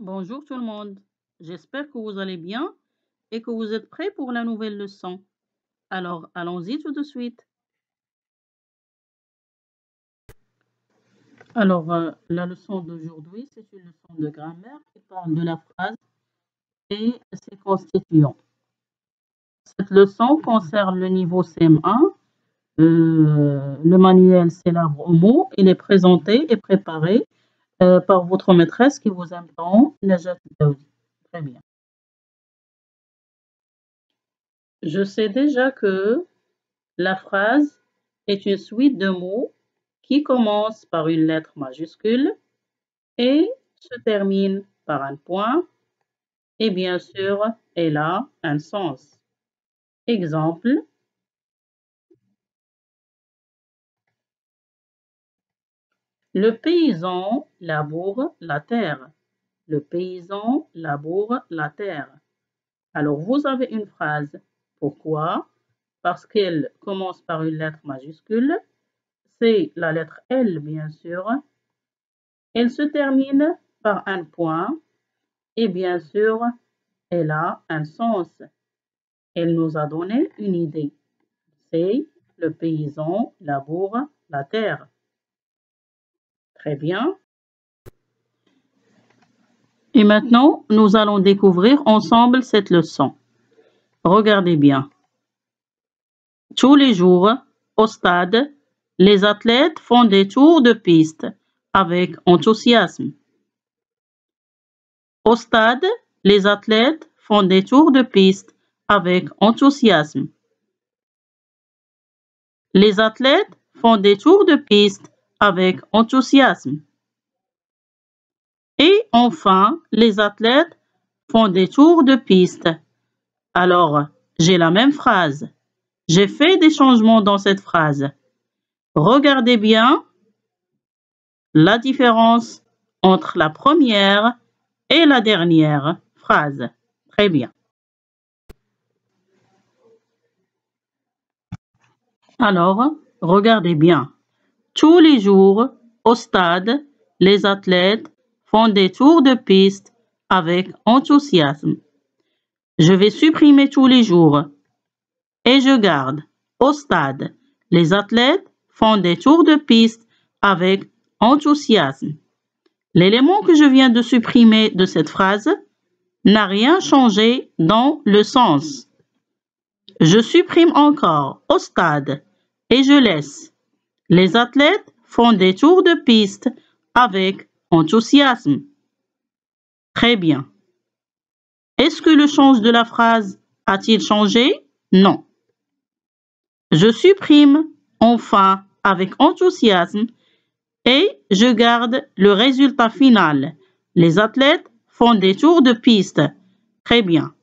Bonjour tout le monde, j'espère que vous allez bien et que vous êtes prêts pour la nouvelle leçon. Alors, allons-y tout de suite. Alors, la leçon d'aujourd'hui, c'est une leçon de grammaire qui parle de la phrase et ses constituants. Cette leçon concerne le niveau CM1. Le manuel, c'est l'arbre aux mots. Il est présenté et préparé par votre maîtresse qui vous aime tant, Najat Daoudi. Très bien. Je sais déjà que la phrase est une suite de mots qui commence par une lettre majuscule et se termine par un point et bien sûr, elle a un sens. Exemple, le paysan laboure la terre. Le paysan laboure la terre. Alors, vous avez une phrase. Pourquoi? Parce qu'elle commence par une lettre majuscule. C'est la lettre L, bien sûr. Elle se termine par un point et bien sûr, elle a un sens. Elle nous a donné une idée. C'est le paysan laboure la terre. Très bien. Et maintenant, nous allons découvrir ensemble cette leçon. Regardez bien. Tous les jours, au stade, les athlètes font des tours de piste avec enthousiasme. Au stade, les athlètes font des tours de piste avec enthousiasme. Les athlètes font des tours de piste avec enthousiasme. Et enfin, les athlètes font des tours de piste. Alors, j'ai la même phrase. J'ai fait des changements dans cette phrase. Regardez bien la différence entre la première et la dernière phrase. Très bien. Alors, regardez bien. Tous les jours, au stade, les athlètes font des tours de piste avec enthousiasme. Je vais supprimer tous les jours et je garde au stade. Les athlètes font des tours de piste avec enthousiasme. L'élément que je viens de supprimer de cette phrase n'a rien changé dans le sens. Je supprime encore au stade et je laisse. Les athlètes font des tours de piste avec enthousiasme. Très bien. Est-ce que le sens de la phrase a-t-il changé? Non. Je supprime enfin avec enthousiasme et je garde le résultat final. Les athlètes font des tours de piste. Très bien.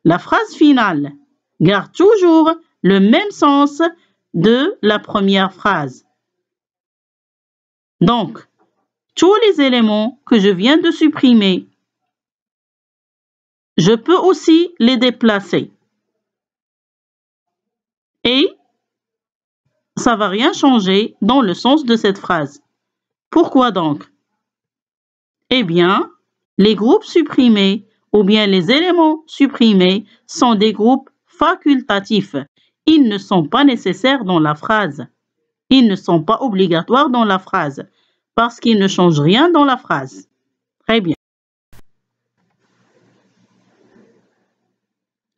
La phrase finale garde toujours le même sens de la première phrase. Donc, tous les éléments que je viens de supprimer, je peux aussi les déplacer. Et ça ne va rien changer dans le sens de cette phrase. Pourquoi donc? Eh bien, les groupes supprimés ou bien les éléments supprimés sont des groupes facultatifs. Ils ne sont pas nécessaires dans la phrase. Ils ne sont pas obligatoires dans la phrase parce qu'ils ne changent rien dans la phrase. Très bien.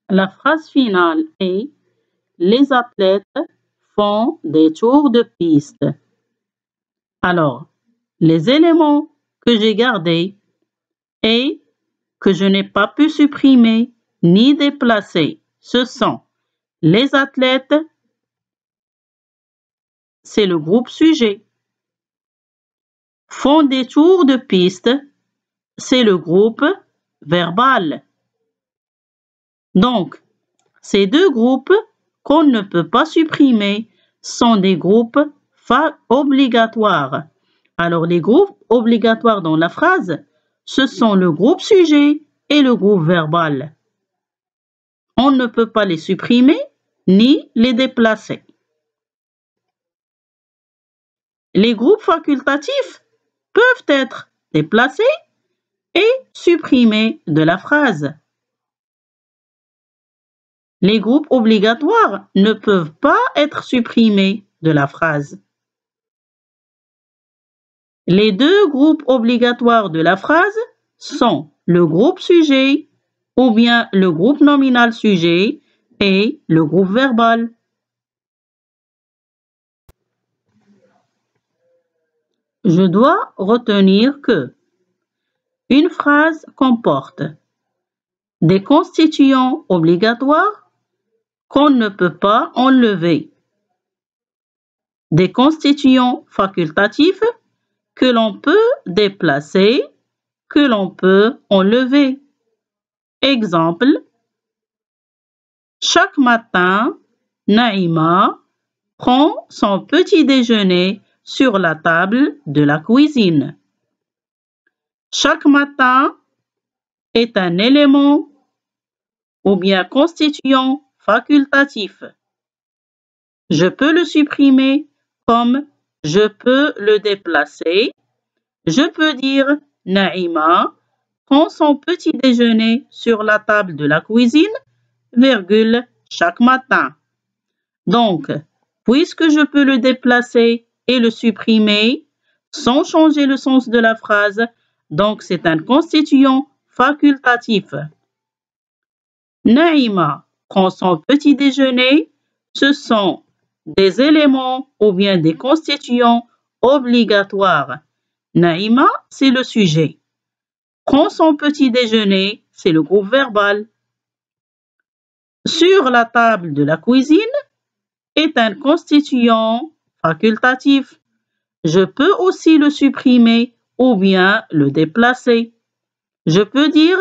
La phrase finale est « Les athlètes font des tours de piste ». Alors, les éléments que j'ai gardés et que je n'ai pas pu supprimer ni déplacer, ce sont les athlètes, c'est le groupe sujet. Font des tours de piste, c'est le groupe verbal. Donc, ces deux groupes qu'on ne peut pas supprimer sont des groupes obligatoires. Alors, les groupes obligatoires dans la phrase, ce sont le groupe sujet et le groupe verbal. On ne peut pas les supprimer ni les déplacer. Les groupes facultatifs peuvent être déplacés et supprimé de la phrase. Les groupes obligatoires ne peuvent pas être supprimés de la phrase. Les deux groupes obligatoires de la phrase sont le groupe sujet ou bien le groupe nominal sujet et le groupe verbal. Je dois retenir que une phrase comporte des constituants obligatoires qu'on ne peut pas enlever, des constituants facultatifs que l'on peut déplacer, que l'on peut enlever. Exemple, chaque matin, Naïma prend son petit déjeuner sur la table de la cuisine. Chaque matin est un élément ou bien constituant facultatif. Je peux le supprimer comme je peux le déplacer. Je peux dire Naïma prend son petit déjeuner sur la table de la cuisine, virgule, chaque matin. Donc, puisque je peux le déplacer et le supprimer sans changer le sens de la phrase, donc c'est un constituant facultatif. Naïma prend son petit déjeuner, ce sont des éléments ou bien des constituants obligatoires. Naïma, c'est le sujet. Prend son petit déjeuner, c'est le groupe verbal. Sur la table de la cuisine est un constituant facultatif. Je peux aussi le supprimer ou bien le déplacer. Je peux dire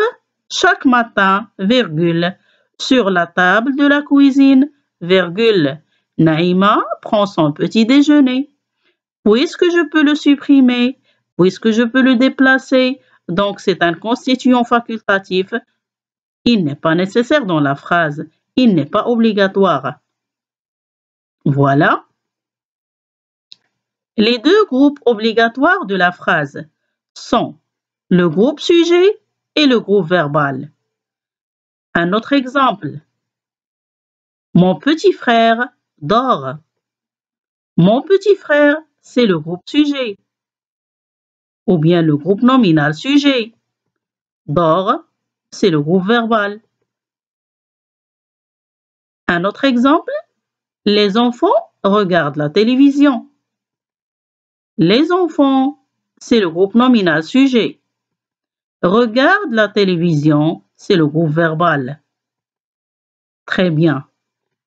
chaque matin, virgule, sur la table de la cuisine, virgule, Naïma prend son petit déjeuner. Puisque je peux le supprimer, puisque je peux le déplacer, donc c'est un constituant facultatif, il n'est pas nécessaire dans la phrase, il n'est pas obligatoire. Voilà. Les deux groupes obligatoires de la phrase sont le groupe sujet et le groupe verbal. Un autre exemple. Mon petit frère dort. Mon petit frère, c'est le groupe sujet ou bien le groupe nominal sujet. Dort, c'est le groupe verbal. Un autre exemple. Les enfants regardent la télévision. Les enfants, c'est le groupe nominal sujet. Regarde la télévision, c'est le groupe verbal. Très bien.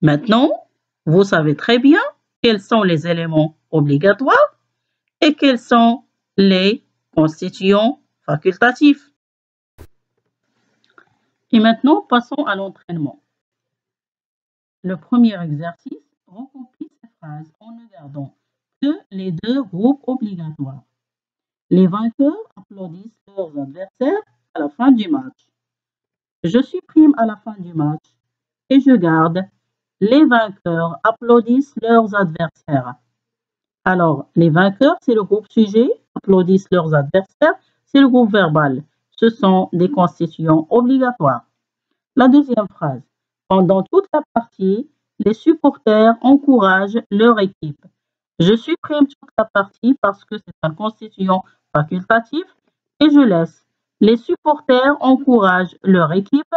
Maintenant, vous savez très bien quels sont les éléments obligatoires et quels sont les constituants facultatifs. Et maintenant, passons à l'entraînement. Le premier exercice recopie ces phrases en ne gardant que les deux groupes obligatoires. Les vainqueurs applaudissent leurs adversaires à la fin du match. Je supprime à la fin du match et je garde les vainqueurs applaudissent leurs adversaires. Alors, les vainqueurs, c'est le groupe sujet, applaudissent leurs adversaires, c'est le groupe verbal. Ce sont des constituants obligatoires. La deuxième phrase. Pendant toute la partie, les supporters encouragent leur équipe. Je supprime toute la partie parce que c'est un constituant facultatif et je laisse. Les supporters encouragent leur équipe.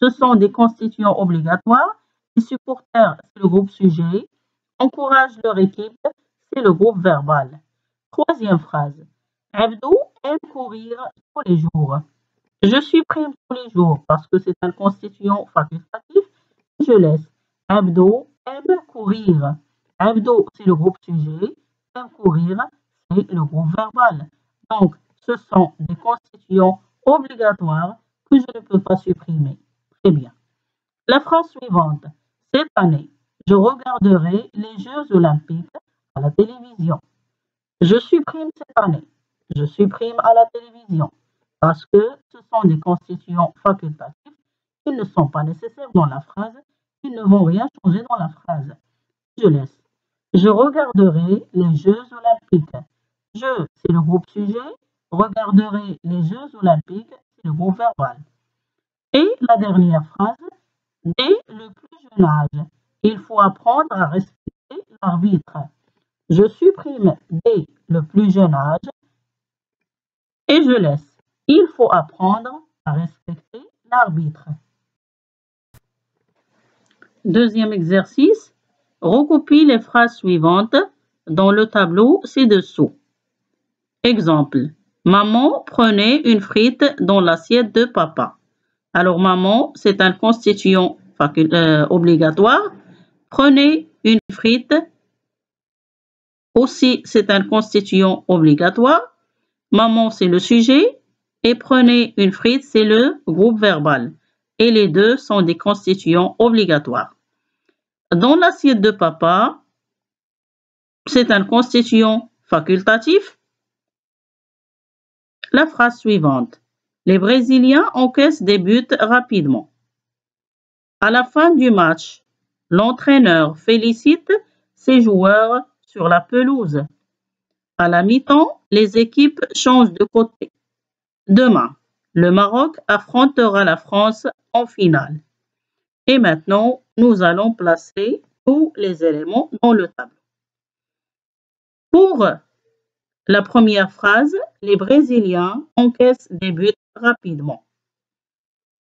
Ce sont des constituants obligatoires. Les supporters, c'est le groupe sujet. Encouragent leur équipe, c'est le groupe verbal. Troisième phrase. Abdou aime courir tous les jours. Je supprime tous les jours parce que c'est un constituant facultatif. Je laisse. Abdou aime courir. Abdou, c'est le groupe sujet. Aime courir, c'est le groupe verbal. Donc, ce sont des constituants obligatoires que je ne peux pas supprimer. Très bien. La phrase suivante. Cette année, je regarderai les Jeux olympiques à la télévision. Je supprime cette année. Je supprime à la télévision parce que ce sont des constituants facultatifs. Ils ne sont pas nécessaires dans la phrase. Ils ne vont rien changer dans la phrase. Je laisse. Je regarderai les Jeux olympiques. Je, c'est le groupe sujet. regarderai les Jeux olympiques, c'est le groupe verbal. Et la dernière phrase, dès le plus jeune âge, il faut apprendre à respecter l'arbitre. Je supprime dès le plus jeune âge et je laisse. Il faut apprendre à respecter l'arbitre. Deuxième exercice, recopie les phrases suivantes dans le tableau ci-dessous. Exemple, maman prenait une frite dans l'assiette de papa. Alors maman, c'est un constituant obligatoire. Prenez une frite, aussi c'est un constituant obligatoire. Maman, c'est le sujet. Et prenez une frite, c'est le groupe verbal. Et les deux sont des constituants obligatoires. Dans l'assiette de papa, c'est un constituant facultatif. La phrase suivante. Les Brésiliens encaissent des buts rapidement. À la fin du match, l'entraîneur félicite ses joueurs sur la pelouse. À la mi-temps, les équipes changent de côté. Demain, le Maroc affrontera la France en finale. Et maintenant, nous allons placer tous les éléments dans le tableau. Pour la première phrase, les Brésiliens encaissent des buts rapidement.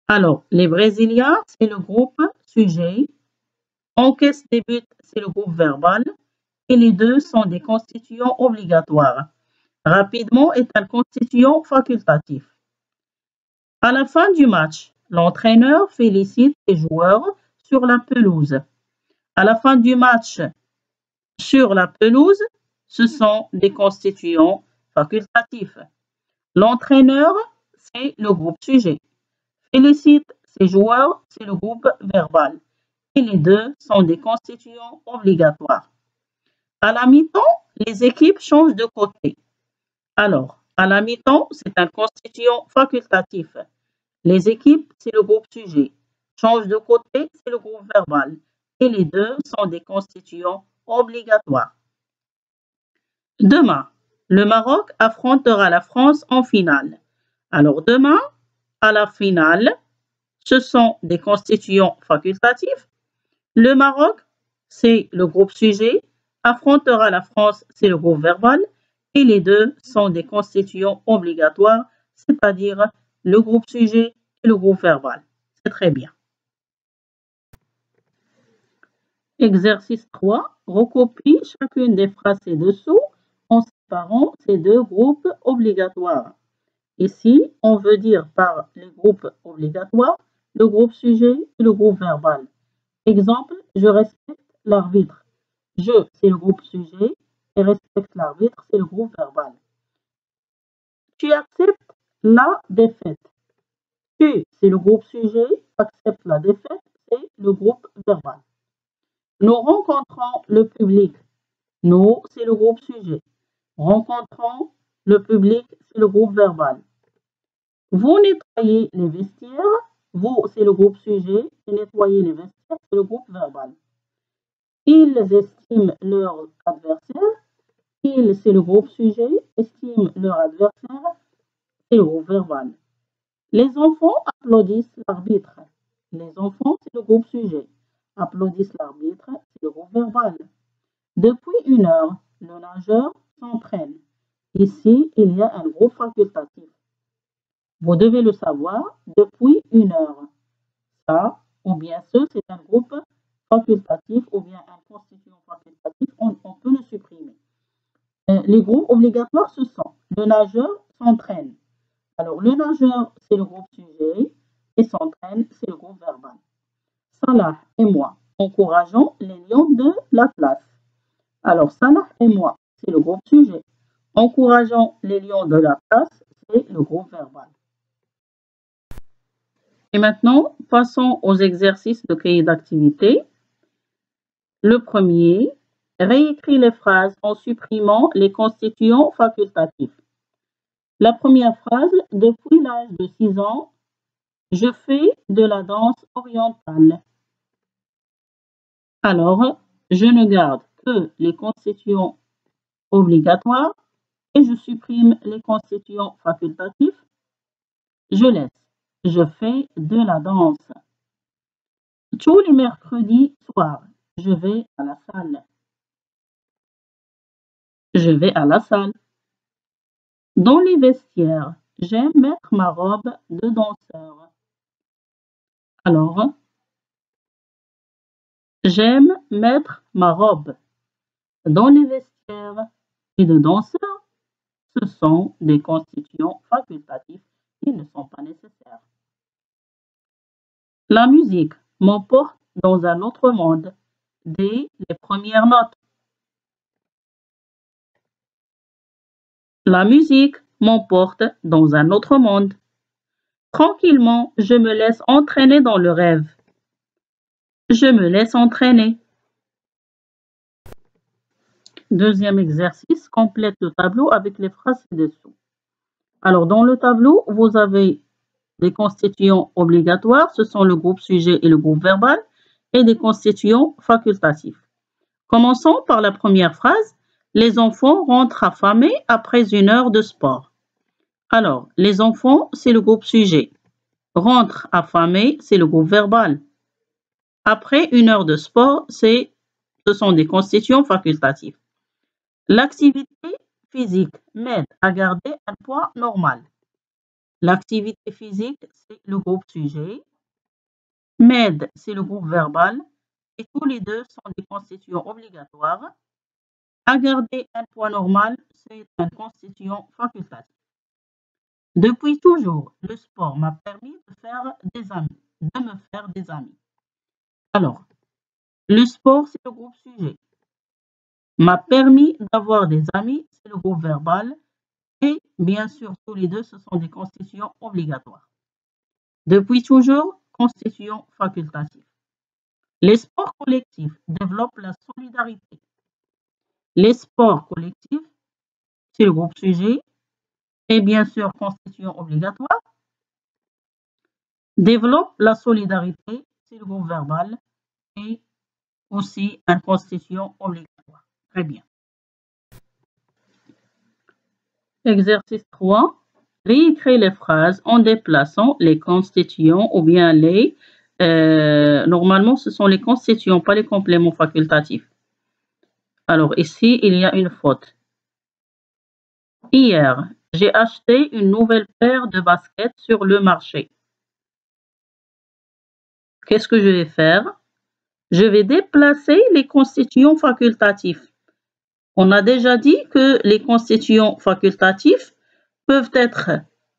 Alors, les Brésiliens, c'est le groupe sujet. Encaisse des buts, c'est le groupe verbal. Et les deux sont des constituants obligatoires. Rapidement est un constituant facultatif. À la fin du match, l'entraîneur félicite les joueurs sur la pelouse. À la fin du match, sur la pelouse, ce sont des constituants facultatifs. L'entraîneur, c'est le groupe sujet. Félicite ses joueurs, c'est le groupe verbal. Et les deux sont des constituants obligatoires. À la mi-temps, les équipes changent de côté. Alors, à la mi-temps, c'est un constituant facultatif. Les équipes, c'est le groupe sujet. Change de côté, c'est le groupe verbal. Et les deux sont des constituants obligatoires. Demain, le Maroc affrontera la France en finale. Alors demain, à la finale, ce sont des constituants facultatifs. Le Maroc, c'est le groupe sujet. Affrontera la France, c'est le groupe verbal. Et les deux sont des constituants obligatoires, c'est-à-dire le groupe sujet et le groupe verbal. C'est très bien. Exercice 3. Recopie chacune des phrases ci-dessous en séparant ces deux groupes obligatoires. Ici, on veut dire par les groupes obligatoires le groupe sujet et le groupe verbal. Exemple, je respecte l'arbitre. Je, c'est le groupe sujet et respecte l'arbitre, c'est le groupe verbal. Tu acceptes la défaite. Tu, c'est le groupe sujet, accepte la défaite, c'est le groupe verbal. Nous rencontrons le public. Nous, c'est le groupe sujet. Rencontrons le public, c'est le groupe verbal. Vous nettoyez les vestiaires. Vous, c'est le groupe sujet. Et nettoyer les vestiaires, c'est le groupe verbal. Ils estiment leur adversaire. Ils, c'est le groupe sujet. Estiment leur adversaire, c'est le groupe verbal. Les enfants applaudissent l'arbitre. Les enfants, c'est le groupe sujet. Applaudissent l'arbitre, c'est le groupe verbal. Depuis 1 heure, le nageur s'entraîne. Ici, il y a un groupe facultatif. Vous devez le savoir, depuis 1 heure. Ça, ou bien ce, c'est un groupe facultatif ou bien un constituant facultatif. On peut le supprimer. Les groupes obligatoires, ce sont le nageur s'entraîne. Alors, le nageur, c'est le groupe sujet et s'entraîne, c'est le groupe verbal. Salah et moi encourageons les lions de la classe. Alors, Salah et moi, c'est le groupe sujet. Encourageons les lions de la classe, c'est le groupe verbal. Et maintenant, passons aux exercices de cahier d'activité. Le premier, réécris les phrases en supprimant les constituants facultatifs. La première phrase, depuis l'âge de 6 ans, je fais de la danse orientale. Alors, je ne garde que les constituants obligatoires et je supprime les constituants facultatifs. Je laisse. Je fais de la danse. Tous les mercredis soirs, je vais à la salle. Je vais à la salle. Dans les vestiaires, j'aime mettre ma robe de danseur. Alors, j'aime mettre ma robe dans les vestiaires et de danseur. Ce sont des constituants facultatifs qui ne sont pas nécessaires. La musique m'emporte dans un autre monde dès les premières notes. La musique m'emporte dans un autre monde. Tranquillement, je me laisse entraîner dans le rêve. Je me laisse entraîner. Deuxième exercice, complète le tableau avec les phrases ci-dessous. Alors, dans le tableau, vous avez des constituants obligatoires, ce sont le groupe sujet et le groupe verbal, et des constituants facultatifs. Commençons par la première phrase. Les enfants rentrent affamés après une heure de sport. Alors, les enfants, c'est le groupe sujet. Rentrent affamés, c'est le groupe verbal. Après une heure de sport, ce sont des constituants facultatifs. L'activité physique m'aide à garder un poids normal. L'activité physique, c'est le groupe sujet. M'aide, c'est le groupe verbal. Et tous les deux sont des constituants obligatoires. À garder un poids normal, c'est un constituant facultatif. Depuis toujours, le sport m'a permis de me faire des amis. Alors, le sport, c'est le groupe sujet. M'a permis d'avoir des amis, c'est le groupe verbal. Et bien sûr, tous les deux, ce sont des constituants obligatoires. Depuis toujours, constituants facultatifs. Les sports collectifs développent la solidarité. Les sports collectifs, c'est le groupe sujet. Et bien sûr, constituants obligatoires. Développe la solidarité, c'est le groupe verbal. Et aussi un constituant obligatoire. Très bien. Exercice 3. Réécrire les phrases en déplaçant les constituants ou bien les... normalement, ce sont les constituants, pas les compléments facultatifs. Alors, ici, il y a une faute. Hier, j'ai acheté une nouvelle paire de baskets sur le marché. Qu'est-ce que je vais faire? Je vais déplacer les constituants facultatifs. On a déjà dit que les constituants facultatifs peuvent être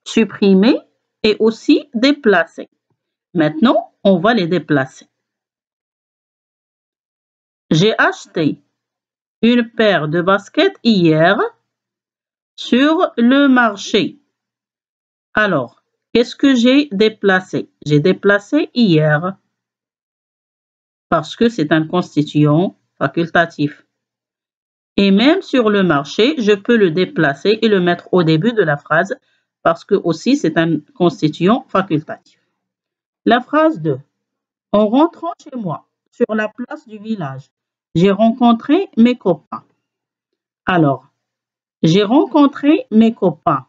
supprimés et aussi déplacés. Maintenant, on va les déplacer. J'ai acheté une paire de baskets hier sur le marché. Alors, qu'est-ce que j'ai déplacé? J'ai déplacé hier parce que c'est un constituant facultatif. Et même sur le marché, je peux le déplacer et le mettre au début de la phrase parce que aussi c'est un constituant facultatif. La phrase 2. En rentrant chez moi, sur la place du village, j'ai rencontré mes copains. Alors, j'ai rencontré mes copains.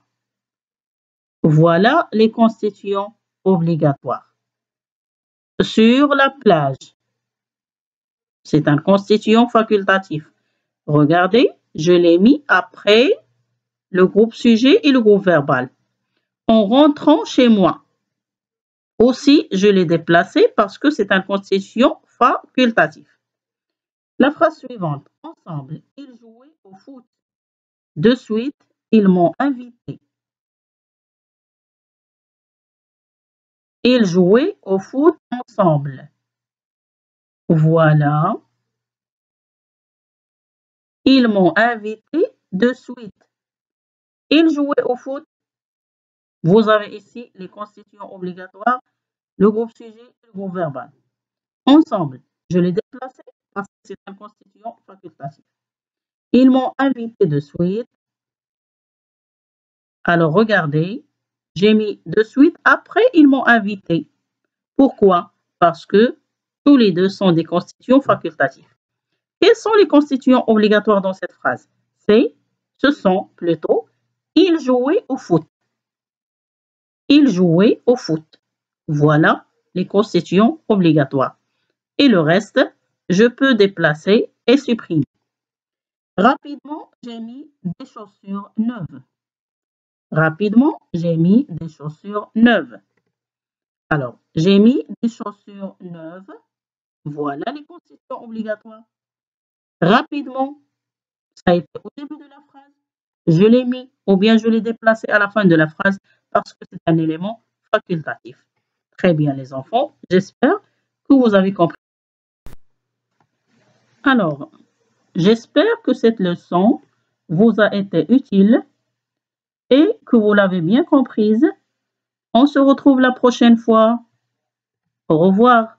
Voilà les constituants obligatoires. Sur la plage, c'est un constituant facultatif. Regardez, je l'ai mis après le groupe sujet et le groupe verbal. En rentrant chez moi. Aussi, je l'ai déplacé parce que c'est un constituant facultatif. La phrase suivante. Ensemble, ils jouaient au foot. De suite, ils m'ont invité. Ils jouaient au foot ensemble. Voilà. Ils m'ont invité de suite. Ils jouaient au foot. Vous avez ici les constituants obligatoires, le groupe sujet et le groupe verbal. Ensemble, je l'ai déplacé parce que c'est un constituant facultatif. Ils m'ont invité de suite. Alors, regardez, j'ai mis de suite. Après, ils m'ont invité. Pourquoi? Parce que tous les deux sont des constituants facultatifs. Quels sont les constituants obligatoires dans cette phrase? C'est Ce sont plutôt il jouait au foot. Il jouait au foot. Voilà les constituants obligatoires. Et le reste, je peux déplacer et supprimer. Rapidement, j'ai mis des chaussures neuves. Rapidement, j'ai mis des chaussures neuves. Alors, j'ai mis des chaussures neuves. Voilà les constituants obligatoires. Rapidement, ça a été au début de la phrase. Je l'ai mis ou bien je l'ai déplacé à la fin de la phrase parce que c'est un élément facultatif. Très bien les enfants, j'espère que vous avez compris. Alors, j'espère que cette leçon vous a été utile et que vous l'avez bien comprise. On se retrouve la prochaine fois. Au revoir.